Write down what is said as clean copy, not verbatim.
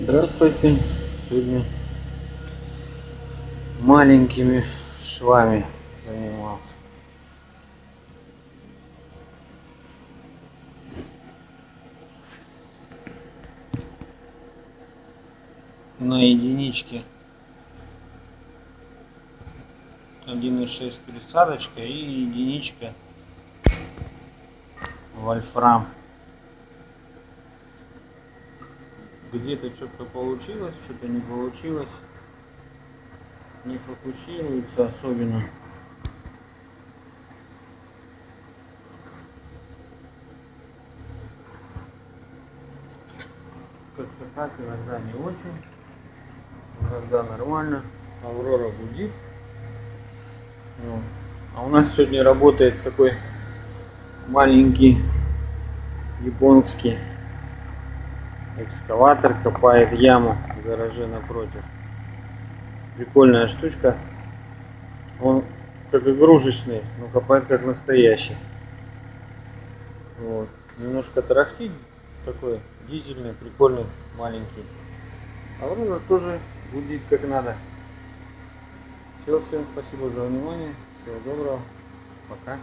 Здравствуйте! Сегодня маленькими швами занимался. На единичке 1,6 пересадочка и единичка вольфрам. Где-то что-то получилось, что-то не получилось. Не фокусируется особенно. Как-то так, иногда не очень, иногда нормально. Аврора гудит. Вот. А у нас сегодня работает такой маленький японский экскаватор, копает яму в гараже напротив. Прикольная штучка. Он как игрушечный, но копает как настоящий. Вот. Немножко тарахтит, такой дизельный, прикольный, маленький. Аврора тоже гудит как надо. Все, всем спасибо за внимание. Всего доброго. Пока.